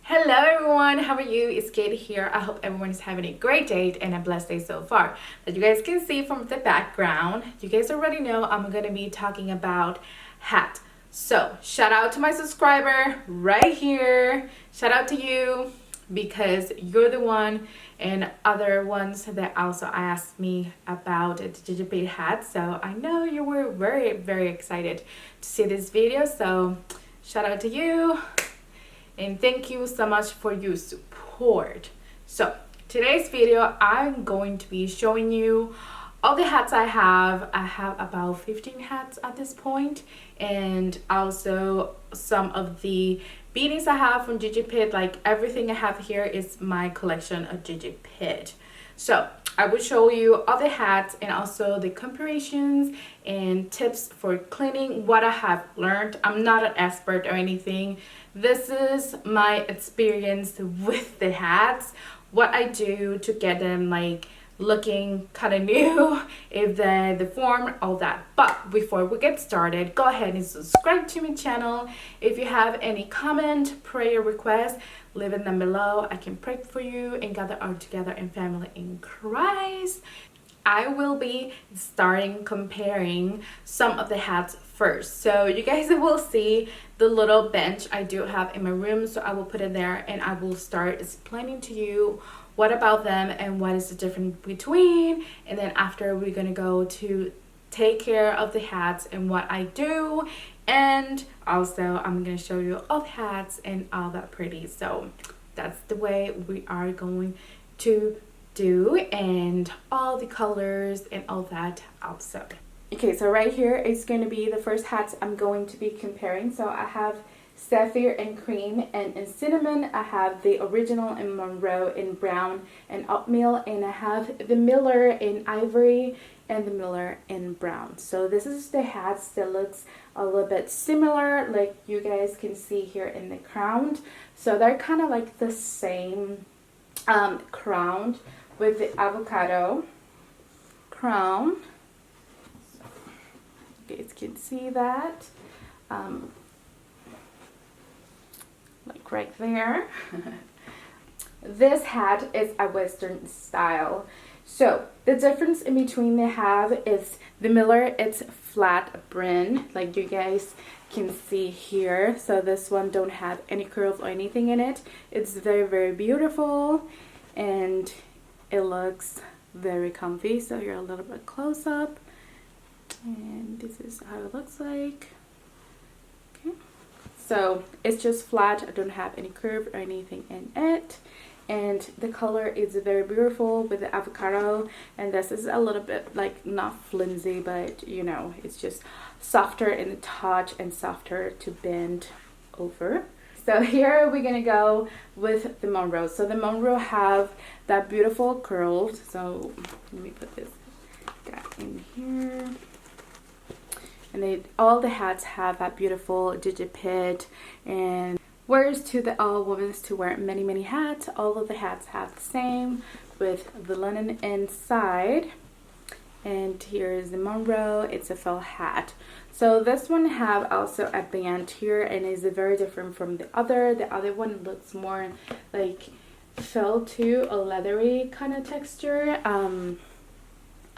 Hello everyone, how are you? It's Kate here. I hope everyone is having a great day and a blessed day so far. As you guys can see from the background, you guys already know I'm going to be talking about hat. So shout out to my subscriber right here. Shout out to you because you're the one and other ones that also asked me about the Gigipip hat. So I know you were very excited to see this video. So shout out to you. And thank you so much for your support. So today's video, I'm going to be showing you all the hats I have. I have about 15 hats at this point, and also some of the beanies I have from Gigipip. Like everything I have here is my collection of Gigipip. So I will show you all the hats and also the comparisons and tips for cleaning, what I have learned. I'm not an expert or anything. This is my experience with the hats, what I do to get them like looking kind of new, if the form, all that. But before we get started, go ahead and subscribe to my channel. If you have any comment, prayer request, leave it down below. I can pray for you and gather all together in family in Christ. I will be starting comparing some of the hats first. So you guys will see the little bench I do have in my room. So I will put it there and I will start explaining to you what about them and what is the difference between. And then after, we're going to go to take care of the hats and what I do. And also I'm going to show you all the hats and all that pretty. So that's the way we are going to do, and all the colors and all that also. Okay, so right here is going to be the first hats I'm going to be comparing. So I have Sapphire and Cream, and in Cinnamon I have the original in Monroe in Brown and Oatmeal, and I have the Miller in Ivory and the Miller in Brown. So this is the hats that looks a little bit similar, like you guys can see here in the crown. So they're kind of like the same crown with the avocado crown. So you guys can see that. Like right there. This hat is a Western style. So the difference in between they have is the Miller, it's flat brim, like you guys can see here. So this one don't have any curls or anything in it. It's very beautiful, and it looks very comfy. So here a little bit close up, and this is how it looks like. Okay. So it's just flat. I don't have any curve or anything in it, and the color is very beautiful with the avocado. And this is a little bit like not flimsy, but you know, it's just softer in the touch and softer to bend over. So here we're gonna go with the Monroe. So the Monroe have that beautiful curls. So let me put this guy in here. And all the hats have that beautiful Gigipip, and whereas to the all women to wear many hats, all of the hats have the same with the linen inside. And here is the Monroe. It's a felt hat. So this one have also a band here, and is very different from the other. The other one looks more like felt to a leathery kind of texture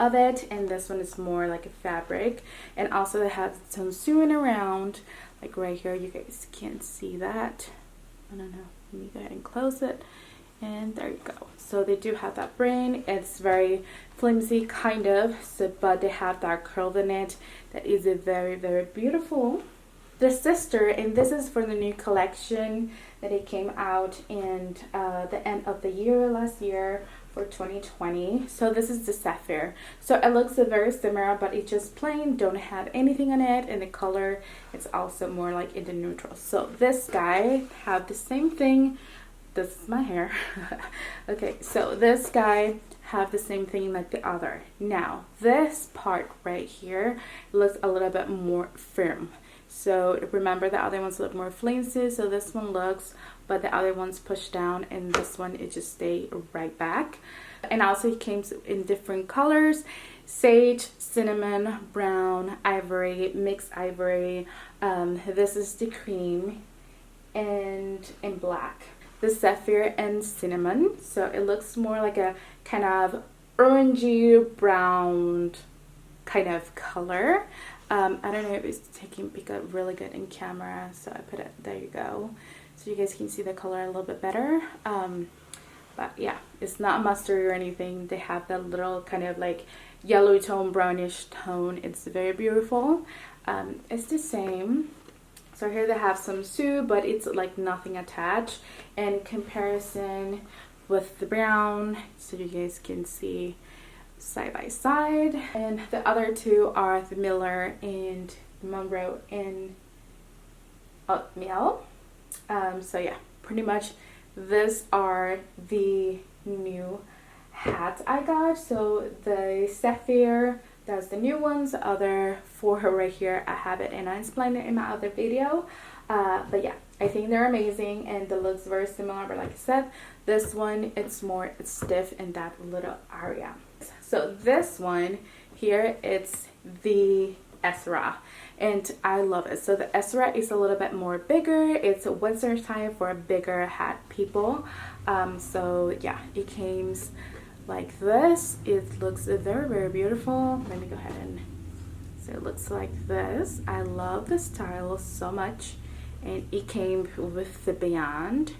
of it, and this one is more like a fabric. And also it has some sewing around, like right here. You guys can't see that. I don't know. Let me go ahead and close it. And there you go. So they do have that brim. It's very flimsy kind of, so, but they have that curl in it that is very beautiful. The sister, and this is for the new collection that it came out in the end of the year last year for 2020. So this is the Sapphire. So it looks very similar, but it's just plain, don't have anything on it, and the color it's also more like in the neutral. So this guy have the same thing. This is my hair. Okay, so this guy have the same thing like the other. Now this part right here looks a little bit more firm. So remember the other ones look more flimsy, so this one looks, but the other one's pushed down, and this one it just stay right back. And also it came in different colors: sage, cinnamon, brown, ivory, mixed ivory. This is the cream, and black. the sapphire and cinnamon. So it looks more like a kind of orangey brown kind of color. I don't know if it's pick up really good in camera, so I put it, there you go, so you guys can see the color a little bit better. But yeah, it's not mustard or anything. They have that little kind of like yellow tone, brownish tone. It's very beautiful. It's the same. So here they have some soup, but it's like nothing attached. And in comparison with the brown, so you guys can see side by side. And the other two are the Miller and Monroe and oatmeal. So yeah, pretty much these are the new hats I got. So the sapphire, that's the new ones. The other four right here, I have it and I explained it in my other video. But yeah, I think they're amazing and the look's very similar, but like I said, this one it's more stiff in that little area. So this one here, it's the Ezra, and I love it. So the Ezra is a little bit more bigger. It's a winter time for bigger hat people. So yeah, it came like this. It looks very, very beautiful. Let me go ahead and, so it looks like this. I love the style so much, and it came with the band.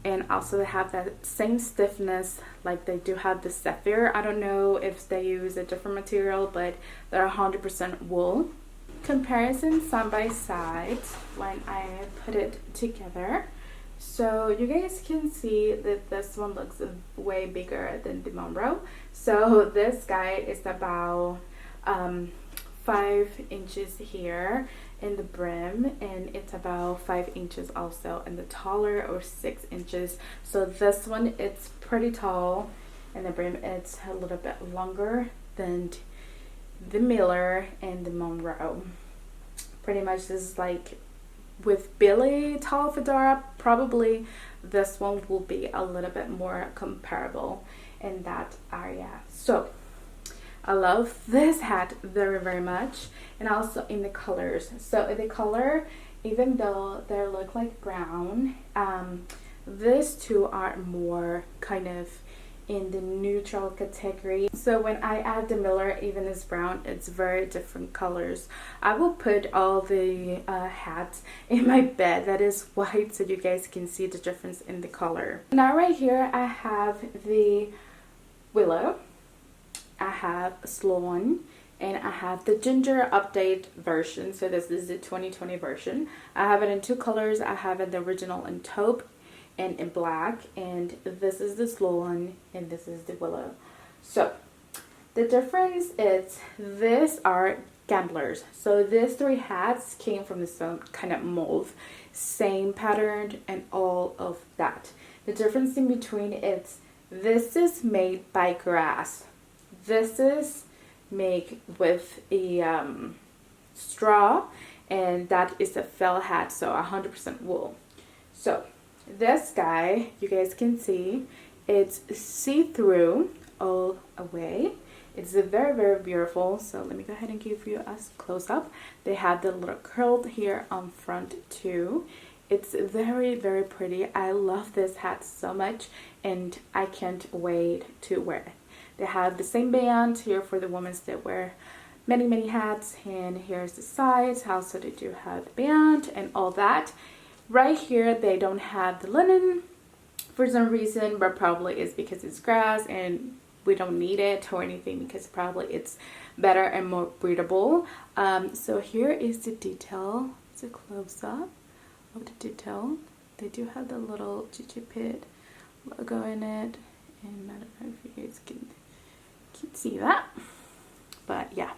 And also they have that same stiffness like they do have the sapphire. I don't know if they use a different material, but they're 100% wool. Comparison side by side when I put it together. So you guys can see that this one looks way bigger than the Monroe. So this guy is about 5 inches here in the brim, and it's about 5 inches also in the taller, or 6 inches. So this one, it's pretty tall, and the brim it's a little bit longer than the Miller and the Monroe. Pretty much this is like with Billy tall fedora, probably this one will be a little bit more comparable in that area. So I love this hat very, very much, and also in the colors. So the color, even though they look like brown, these two are more kind of in the neutral category. So when I add the Miller, even as brown, it's very different colors. I will put all the hats in my bed that is white, so you guys can see the difference in the color. Now right here I have the Willow, I have Sloan, and I have the Ginger update version. So this is the 2020 version. I have it in 2 colors. I have it the original in taupe and in black, and this is the Sloan and this is the Willow. So the difference is these are gamblers. So these 3 hats came from the same kind of mold, same pattern and all of that. The difference in between is this is made by grass. This is made with a straw, and that is a felt hat, so 100% wool. So this guy, you guys can see, it's see-through all away. It's very, very beautiful. So let me go ahead and give you a close-up. They have the little curl here on front too. It's very, very pretty. I love this hat so much, and I can't wait to wear it. They have the same band here for the women that wear many, many hats, and here's the sides. Also they do have the band and all that. Right here they don't have the linen for some reason, but probably it's because it's grass and we don't need it or anything, because probably it's better and more breathable. So here is the detail. It's a close-up of the detail. They do have the little Gigipip logo in it, and I don't know if you guys can see that, but yeah,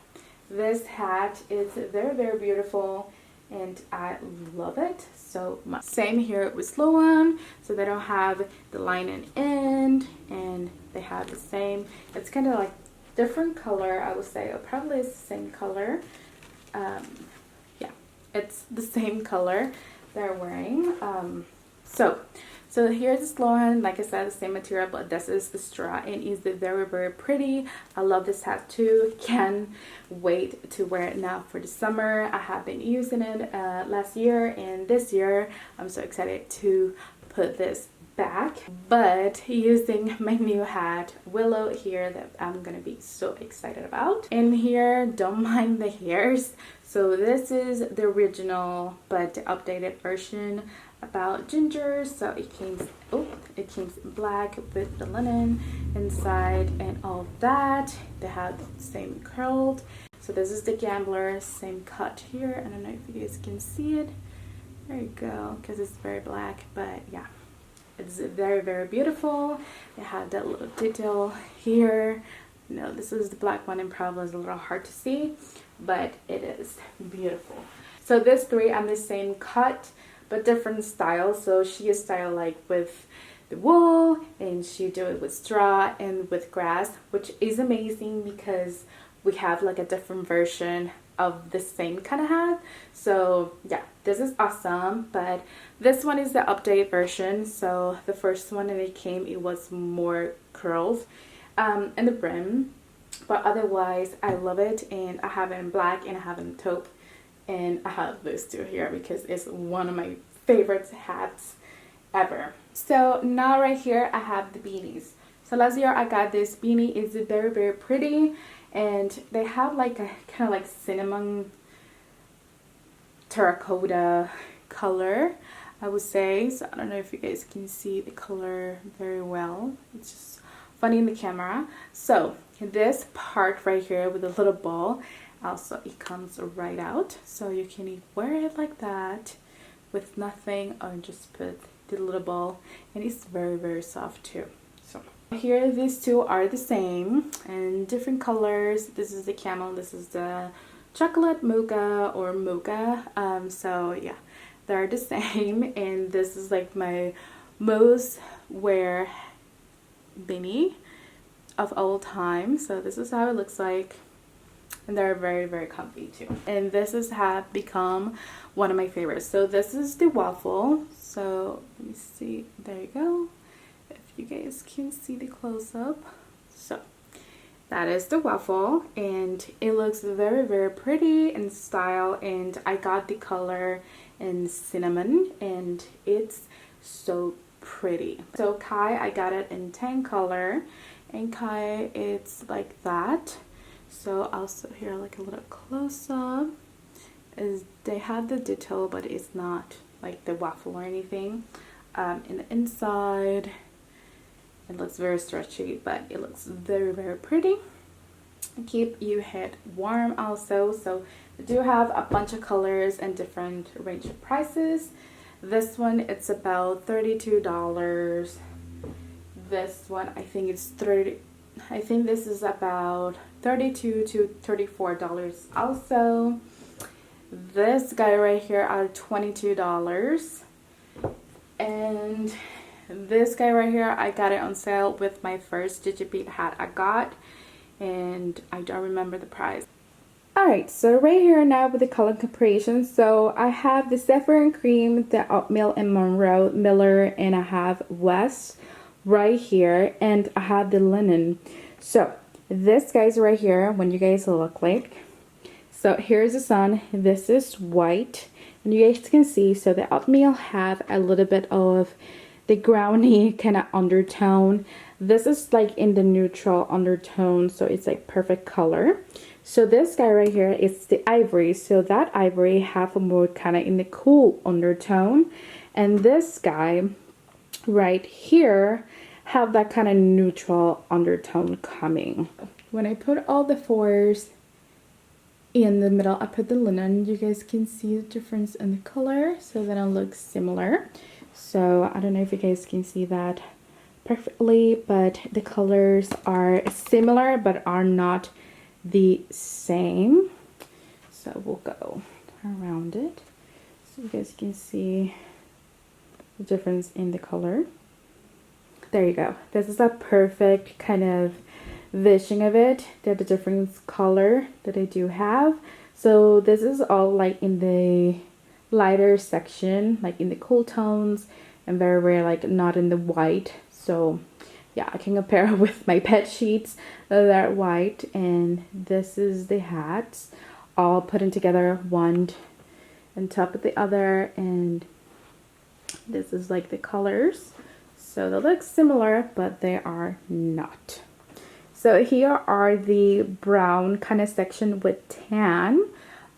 this hat is very, very beautiful and I love it so much. Same here with Sloan, so they don't have the line and end, and they have the same, it's kind of like different color, I would say. Probably it's the same color. Yeah, it's the same color they're wearing. So here's the Sloan, like I said, the same material, but this is the straw, and it's very, very pretty. I love this hat too. Can't wait to wear it now for the summer. I have been using it last year and this year. I'm so excited to put this back, but using my new hat Willow here that I'm gonna be so excited about. In here, don't mind the hairs. So this is the original but the updated version about Ginger. So it came black with the linen inside and all that. They have the same curled. So this is the Gambler, same cut here. I don't know if you guys can see it. There you go, because it's very black, but yeah, it's very, very beautiful. They have that little detail here. You know, this is the black one and probably is a little hard to see, but it is beautiful. So this three are the same cut but different styles. So she is styled like with the wool, and she do it with straw and with grass, which is amazing because we have like a different version of the same kind of hat. So yeah, this is awesome. But this one is the update version. So the first one that it came, it was more curls and the brim, but otherwise I love it. And I have it in black and I have it in taupe, and I have this two here because it's one of my favorite hats ever. So now right here I have the beanies. So last year I got this beanie. It's very, very pretty, and they have like a kind of like cinnamon terracotta color, I would say. So I don't know if you guys can see the color very well. It's just funny in the camera. So this part right here with a little ball, also it comes right out, so you can wear it like that with nothing, or just put the little ball, and it's very, very soft too. So here these two are the same and different colors. This is the camel, this is the chocolate mocha or mocha. So yeah, they're the same, and this is like my most wear beanie of all time. So this is how it looks like, and they're very, very comfy too. And this have become one of my favorites. So this is the waffle. So let me see, there you go, if you guys can see the close-up. So that is the waffle, and it looks very, very pretty in style, and I got the color in cinnamon, and it's so pretty. So Kai, I got it in tan color, and Kai, it's like that. So also here like a little close-up is they have the detail, but it's not like the waffle or anything. In the inside it looks very stretchy, but it looks very, very pretty. Keep your head warm also. So they do have a bunch of colors and different range of prices. This one, it's about $32. This one, I think it's 30. I think this is about $32 to $34 also. This guy right here are $22, and this guy right here, I got it on sale with my first Gigipip hat I got, and I don't remember the price. Alright, so right here now with the color comparison. So I have the Zephyr and Cream, the Oatmeal and Monroe, Miller, and I have West right here, and I have the linen. So this guy's right here, when you guys look like. So here's the sun. This is white, and you guys can see. So the oatmeal have a little bit of the brownie kind of undertone. This is like in the neutral undertone, so it's like perfect color. So this guy right here is the ivory. So that ivory have a more kind of in the cool undertone, and this guy right here have that kind of neutral undertone coming. When I put all the fours in the middle, I put the linen. You guys can see the difference in the color, so then it looks similar. So I don't know if you guys can see that perfectly, but the colors are similar but are not the same. So we'll go around it so you guys can see the difference in the color. There you go. This is a perfect kind of vision of it, the different color that I do have. So this is all like in the lighter section, like in the cool tones, and very, very like not in the white. So yeah, I can compare with my pet sheets that are white, and this is the hats all put in together, one on top of the other, and This is like the colors. So they look similar, but they are not. So here are the brown kind of section with tan.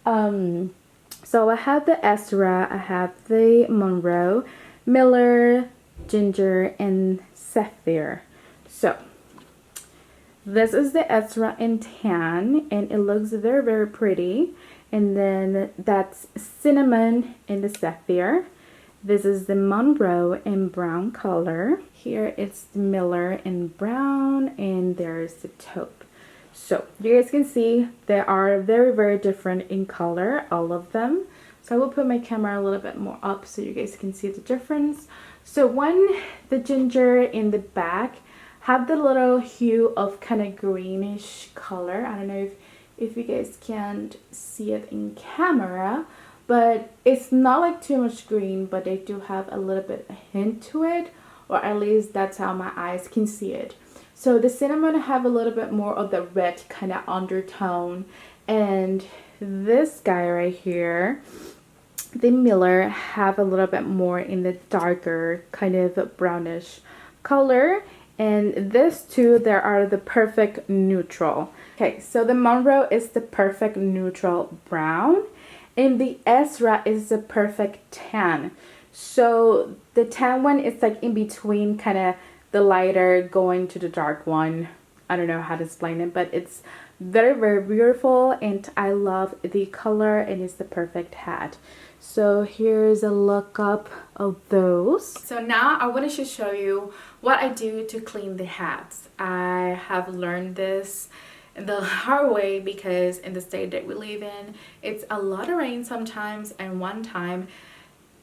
So I have the Ezra, I have the Monroe, Miller, Ginger, and Sapphire. So this is the Ezra in tan, and it looks very, very pretty. And then that's Cinnamon in the Sapphire. This is the Monroe in brown color. Here it's the Miller in brown, and there's the taupe. So you guys can see they are very, very different in color, all of them. So I will put my camera a little bit more up so you guys can see the difference. So the ginger in the back have the little hue of kind of greenish color. I don't know if you guys can't see it in camera, but it's not like too much green, but they do have a little bit of a hint to it, or at least that's how my eyes can see it. So the cinnamon have a little bit more of the red kind of undertone, and this guy right here, the Miller, have a little bit more in the darker kind of brownish color, and this two, there are the perfect neutral. Okay, so the Monroe is the perfect neutral brown, and the Ezra is the perfect tan. So the tan one is like in between, kind of the lighter going to the dark one. I don't know how to explain it, but it's very, very beautiful, and I love the color, and it's the perfect hat. So here's a look up of those. So now I wanted to show you what I do to clean the hats. I have learned this the hard way because in the state that we live in, it's a lot of rain sometimes, and one time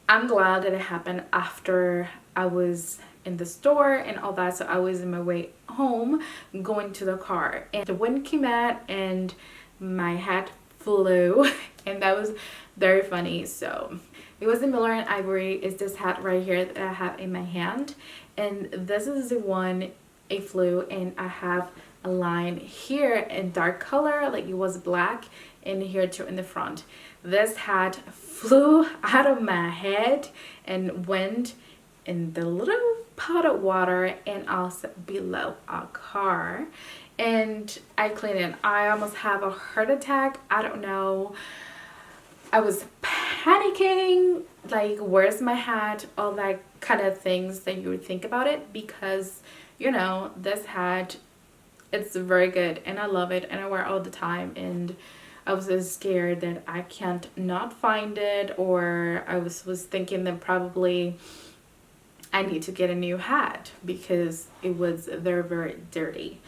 I'm glad that it happened after I was in the store and all that. So I was in my way home going to the car, and the wind came out and my hat flew and that was very funny. So it was the Miller and Ivory. Is this hat right here that I have in my hand, and this is the one it flew, and I have a line here in dark color like it was black, and here too in the front. This hat flew out of my head and went in the little pot of water and also below our car, and I cleaned it. I almost have a heart attack. I don't know, I was panicking, like where's my hat, all that kind of things that you would think about it, because you know this hat, it's very good and I love it and I wear it all the time, and I was so scared that I can't not find it, or I was thinking that probably I need to get a new hat because it was very, very dirty.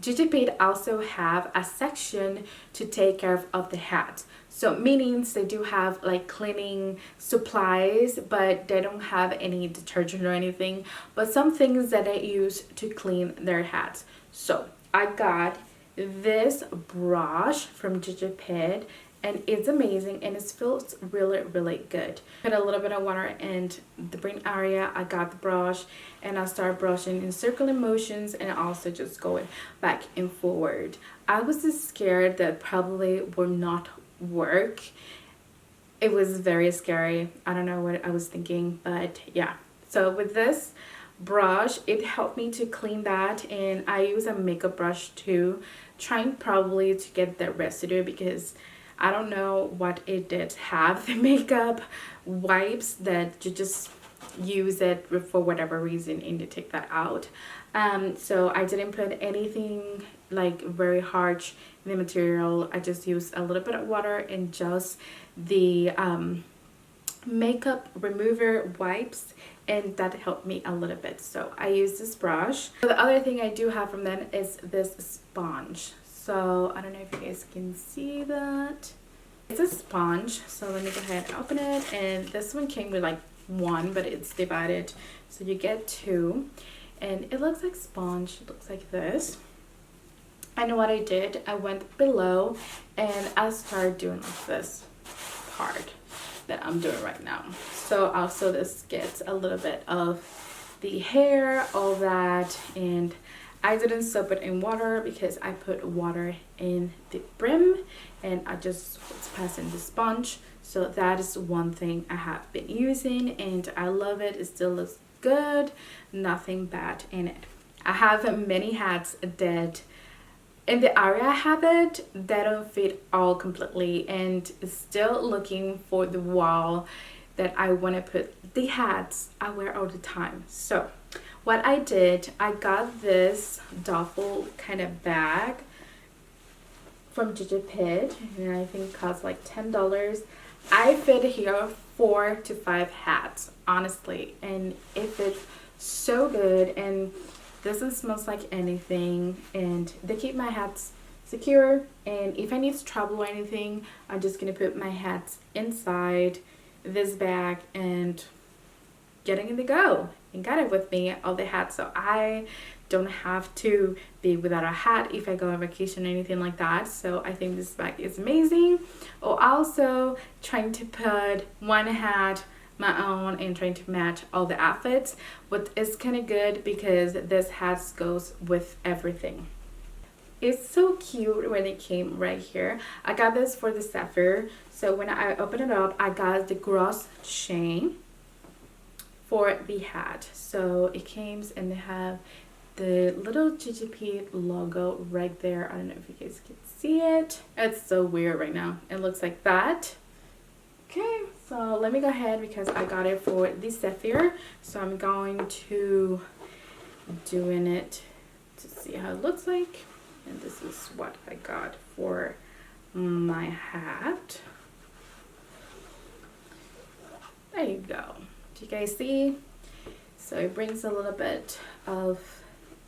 Gigipip also have a section to take care of the hat. So meaning they do have like cleaning supplies, but they don't have any detergent or anything, but some things that they use to clean their hats. So I got this brush from Gigipip, and it's amazing and it feels really, really good. Put a little bit of water in the brain area. I got the brush and I start brushing in circular motions and also just going back and forward. I was just scared that probably would not work. It was very scary. I don't know what I was thinking, but yeah. So with this brush, it helped me to clean that, and I use a makeup brush too, trying probably to get the residue, because I don't know what it did have, the makeup wipes that you just use it for whatever reason and you take that out. So I didn't put anything like very harsh in the material. I just used a little bit of water and just the makeup remover wipes, and that helped me a little bit. So I use this brush. So the other thing I do have from them is this sponge. So I don't know if you guys can see that. It's a sponge. So let me go ahead and open it. And this one came with like one, but it's divided. So you get two. And it looks like sponge. It looks like this. I know what I did. I went below and I started doing like this part that I'm doing right now. So also this gets a little bit of the hair, all that, and I didn't soak it in water because I put water in the brim and I just was passing the sponge So that is one thing I have been using and I love it. It still looks good, nothing bad in it. I have many hats that in the area I have it, they don't fit all completely, and still looking for the wall that I want to put the hats I wear all the time. So what I did, I got this duffel kind of bag from Gigipip, and I think it cost like $10. I fit here 4 to 5 hats, honestly, and it fits so good and doesn't smell like anything, and they keep my hats secure. And if I need to travel or anything, I'm just gonna put my hats inside this bag and getting in the go and got it with me, all the hats, so I don't have to be without a hat if I go on vacation or anything like that. So I think this bag is amazing. Oh, also trying to put one hat my own and trying to match all the outfits, but it's kind of good because this hat goes with everything. It's so cute when it came right here. I got this for the Sapphire, so when I open it up, I got the gross chain for the hat. So it came and they have the little Gigipip logo right there. I don't know if you guys can see it. It's so weird right now. It looks like that. Okay, so let me go ahead because I got it for the Sapphire. So I'm going to doing it to see how it looks like. And this is what I got for my hat. There you go. Do you guys see? So it brings a little bit of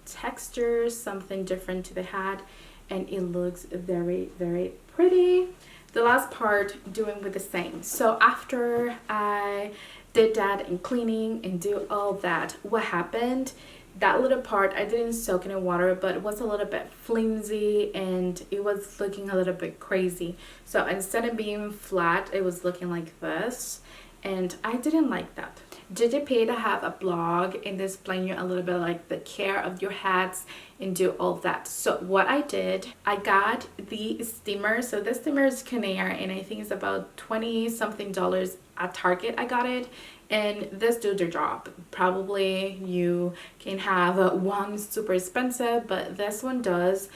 texture, something different to the hat, and it looks very, very pretty. The last part, doing with the same. So after I did that and cleaning and do all that, what happened, that little part, I didn't soak it in water, but it was a little bit flimsy and it was looking a little bit crazy. So instead of being flat, it was looking like this, and I didn't like that. Gigipip have a blog and they explain you a little bit like the care of your hats and do all that. So what I did, I got the steamer. So this steamer is Canary and I think it's about 20 something dollars at Target. I got it, and this do the job. Probably you can have one super expensive, but this one does.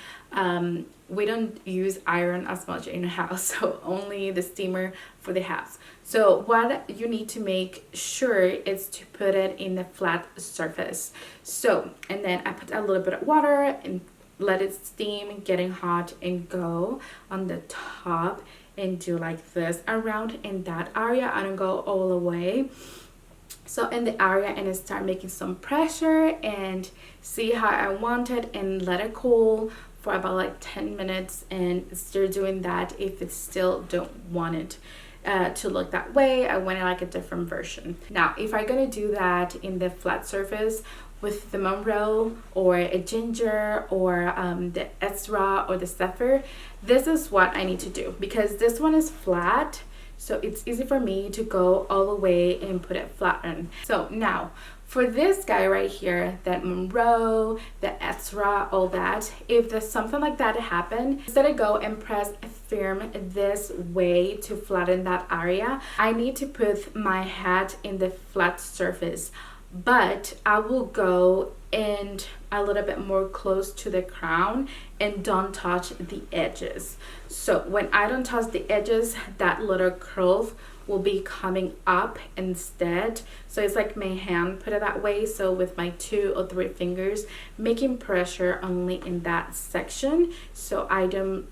We don't use iron as much in the house, so only the steamer for the house. So what you need to make sure is to put it in a flat surface. So, and then I put a little bit of water and let it steam, getting hot, and go on the top and do like this around in that area. I don't go all the way. So in the area, and I start making some pressure and see how I want it and let it cool for about like 10 minutes and start doing that. If it still don't want it to look that way, I want it like a different version. Now if I'm gonna do that in the flat surface with the Mellow or a Ginger or the Ezra or the Sapphire, this is what I need to do because this one is flat, so it's easy for me to go all the way and put it flat on. So now for this guy right here, that Mellow, the Ezra, all that, if there's something like that happen, instead of go and press firm this way to flatten that area, I need to put my hat in the flat surface, but I will go and a little bit more close to the crown and don't touch the edges. So when I don't touch the edges, that little curve will be coming up instead. So it's like my hand, put it that way. So with my 2 or 3 fingers, making pressure only in that section so I don't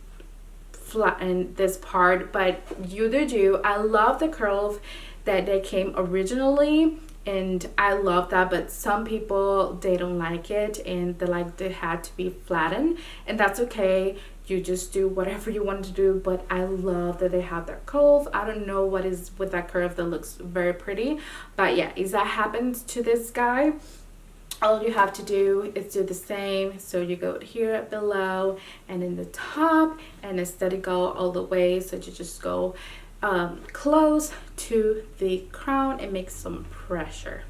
flatten this part, but you do. I love the curve that they came originally, and I love that, but some people, they don't like it and they like the hat to be flattened, and that's okay. You just do whatever you want to do, but I love that they have that curve. I don't know what is with that curve that looks very pretty, but yeah, if that happens to this guy, all you have to do is do the same. So you go here below and in the top, and instead of go all the way, so you just go close to the crown and make some pressure.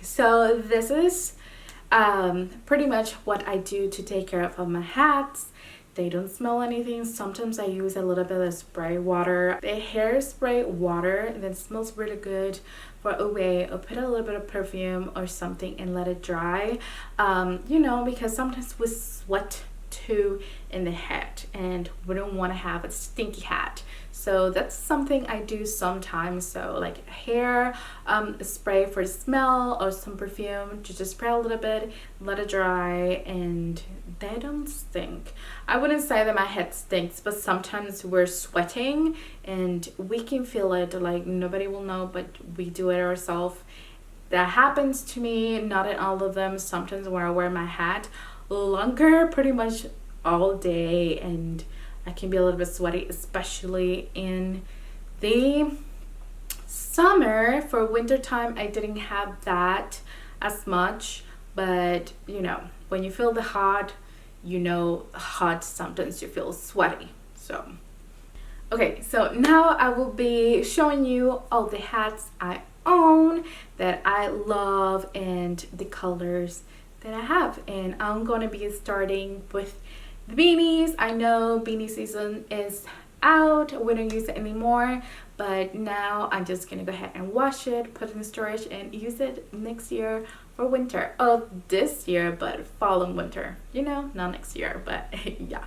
So this is pretty much what I do to take care of my hats, they don't smell anything. Sometimes I use a little bit of spray water, the hairspray water that smells really good for a way, or put a little bit of perfume or something and let it dry. You know, because sometimes we sweat too in the head and we don't want to have a stinky hat. So that's something I do sometimes. So like hair spray for smell or some perfume, just spray a little bit, let it dry, and they don't stink. I wouldn't say that my head stinks, but sometimes we're sweating and we can feel it, like nobody will know, but we do it ourselves. That happens to me, not in all of them. Sometimes when I wear my hat longer, pretty much all day, and I can be a little bit sweaty, especially in the summer. For winter time, I didn't have that as much, but you know, when you feel the hot, you know, hot, sometimes you feel sweaty. So okay, so now I will be showing you all the hats I own that I love and the colors that I have, and I'm going to be starting with the beanies. I know beanie season is out, we don't use it anymore, but now I'm just gonna go ahead and wash it, put it in storage, and use it next year for winter. Oh, this year, but fall and winter, you know, not next year, but yeah.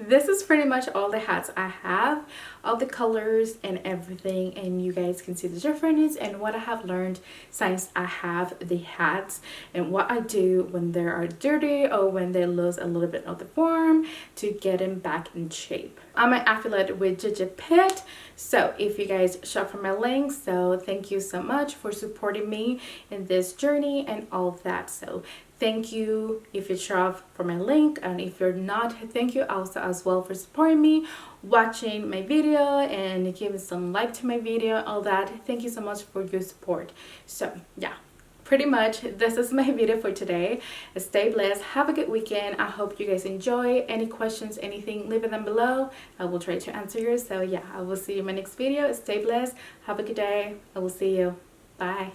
This is pretty much all the hats I have, all the colors and everything, and you guys can see the difference and what I have learned since I have the hats and what I do when they are dirty or when they lose a little bit of the form to get them back in shape. I'm an affiliate with Gigipip, so if you guys shop from my link, so thank you so much for supporting me in this journey and all of that. So thank you if you shop for my link, and if you're not, thank you also as well for supporting me, watching my video and giving some like to my video, all that. Thank you so much for your support. So yeah, pretty much this is my video for today. Stay blessed, have a good weekend. I hope you guys enjoy. Any questions, anything, leave it down below. I will try to answer yours. So yeah, I will see you in my next video. Stay blessed, have a good day. I will see you. Bye.